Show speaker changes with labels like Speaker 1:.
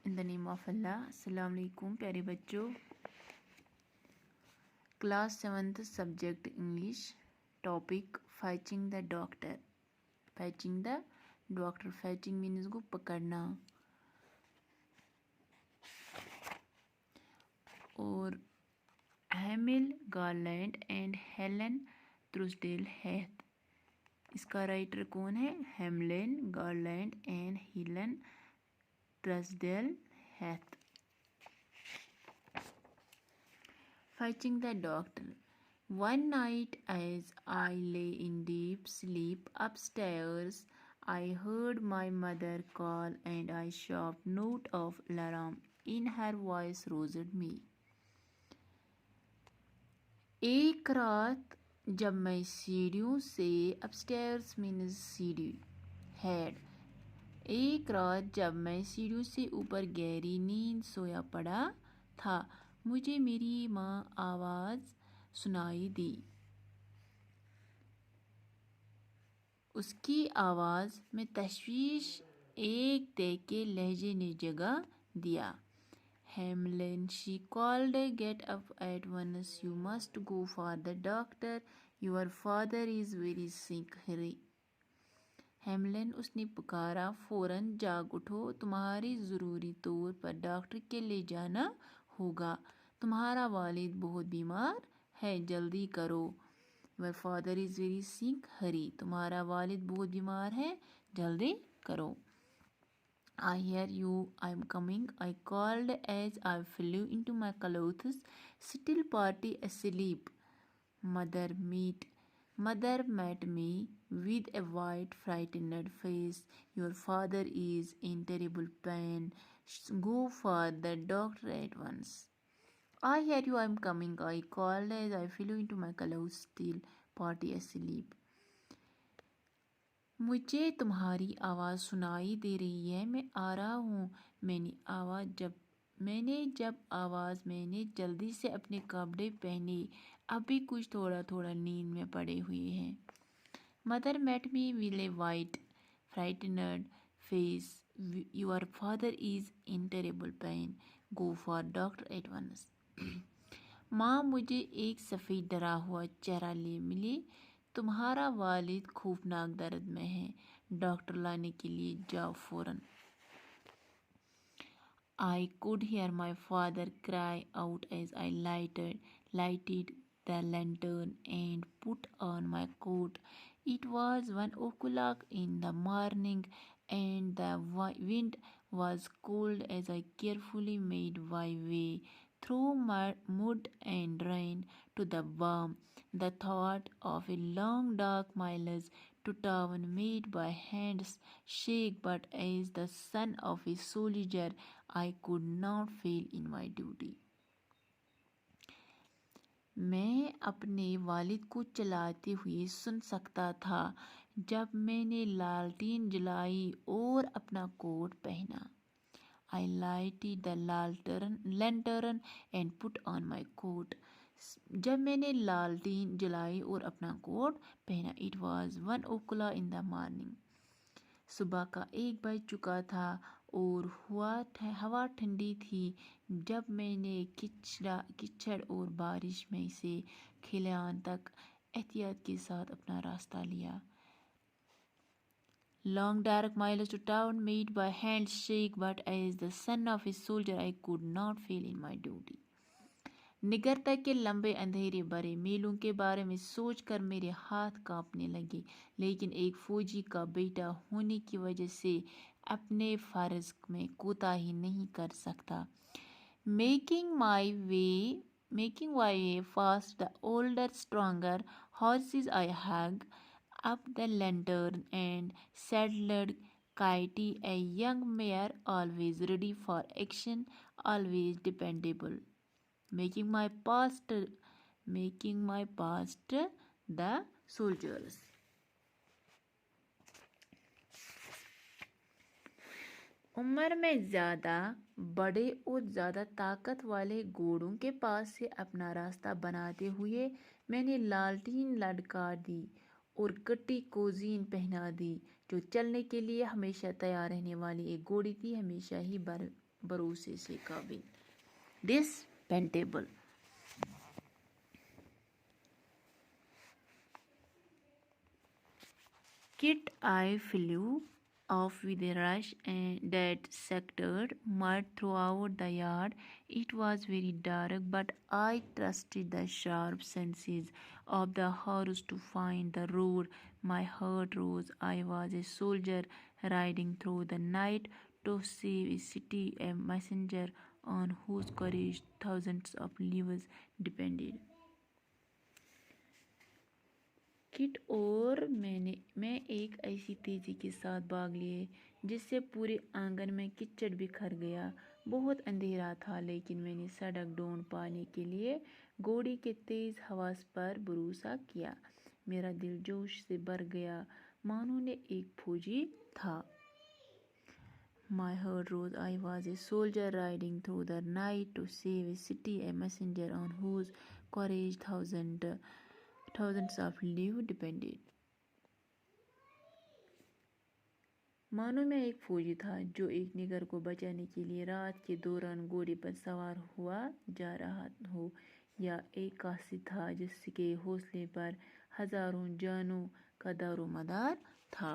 Speaker 1: In the name of Allah. अस्सलाम वालेकुम प्यारे बच्चों। Class 7th subject English, topic fetching the doctor. Fetching the doctor, fetching means को पकड़ना। और Hamlin Garland and Helen Truesdell Heath, इसका राइटर कौन है? Hamlin Garland and Helen Truesdell Heath. Fetching the doctor. One night as I lay in deep sleep upstairs, I heard my mother call and a sharp note of alarm in her voice roused me. एक रात जब मैं सीढ़ियों से upstairs means सीढ़ी head, एक रात जब मैं सीढ़ियों से ऊपर गहरी नींद सोया पड़ा था, मुझे मेरी माँ आवाज़ सुनाई दी। उसकी आवाज़ में तशवीश एक के लहजे ने जगह दिया। Hemlin, she called, get up at once, you must go for the doctor, your father is very sick, hurry. Hemlin, उसने पुकारा, फ़ौरन जाग उठो, तुम्हारी ज़रूरी तौर पर डॉक्टर के ले जाना होगा, तुम्हारा वालिद बहुत बीमार है, जल्दी करो। Your father is very sick, hurry, तुम्हारा वालिद बहुत बीमार है, जल्दी करो। I hear you, I am coming, I called as I flew into my clothes, still partly asleep. Mother met me with a white, frightened face. Your father is in terrible pain. Go for the doctor at once. I hear you, I am coming, I called as I flew into my clothes, still partly asleep. मुझे तुम्हारी आवाज़ सुनाई दे रही है, मैं आ रहा हूँ। मैंने जल्दी से अपने कपड़े पहने, अभी कुछ थोड़ा थोड़ा नींद में पड़े हुए हैं। Mother met me with a white frightened face, your father is in terrible pain, go for doctor at once. माँ मुझे एक सफ़ेद डरा हुआ चेहरा ले मिली, तुम्हारा वालिद खौफनाक दर्द में है, डॉक्टर लाने के लिए जाओ फौरन। I could hear my father cry out as I lighted the lantern and put on my coat. It was 1 o'clock in the morning and the wind was cold as I carefully made my way through mud and rain to the barn. The thought of a long dark miles to town made my hands shake, but as the son of a soldier I could not fail in my duty. मैं अपने वालिद को चलाते हुए सुन सकता था जब मैंने लालटेन जलाई और अपना कोट पहना। I lighted the lantern and put on my coat. जब मैंने लालटेन जलाई और अपना कोट पहना, It was 1 o'clock in the morning. सुबह का 1 बज चुका था और हवा ठंडी थी जब मैंने कीचड़ और बारिश में से खलियान तक एहतियात के साथ अपना रास्ता लिया। Long dark miles to town made my hands shake, but as the son of a soldier I could not fail in my duty. निगरता के लंबे अंधेरे भरे मीलों के बारे में सोचकर मेरे हाथ कांपने लगे, लेकिन एक फौजी का बेटा होने की वजह से अपने फर्ज में कोताही नहीं कर सकता। Making my way fast, the older, stronger horses I hugged up the lantern and saddled Kitty, a young mare, always ready for action, always dependable. Making my past the soldiers. उम्र में ज़्यादा बड़े और ज़्यादा ताकत वाले घोड़ों के पास से अपना रास्ता बनाते हुए मैंने लालटीन लटका दी और कटी कोजीन पहना दी, जो चलने के लिए हमेशा तैयार रहने वाली एक घोड़ी थी, हमेशा ही भरोसे से काबिल। डिस्पेंडेबल। Kit I flew off with a rush and that scattered mud throughout the yard. It was very dark, but I trusted the sharp senses of the horse to find the road. My heart rose. I was a soldier riding through the night to save a city, a messenger on whose courage thousands of lives depended. Kit और मैं एक ऐसी तेजी के साथ भाग लिए जिससे पूरे आंगन में कीचड़ बिखर गया। बहुत अंधेरा था, लेकिन मैंने सड़क ढूंढ पाने के लिए घोड़ी के तेज आवाज पर भरोसा किया। मेरा दिल जोश से भर गया, मानो ने एक फौजी था। My heart rose. I was a soldier riding through the night to save a city, a messenger on whose courage thousands of lives depended. मानो मैं एक फौजी था जो एक निगर को बचाने के लिए रात के दौरान घोड़े पर सवार हुआ जा रहा हो, या एक कासिद था जिसके हौसले पर हजारों जानों का दारोमदार था।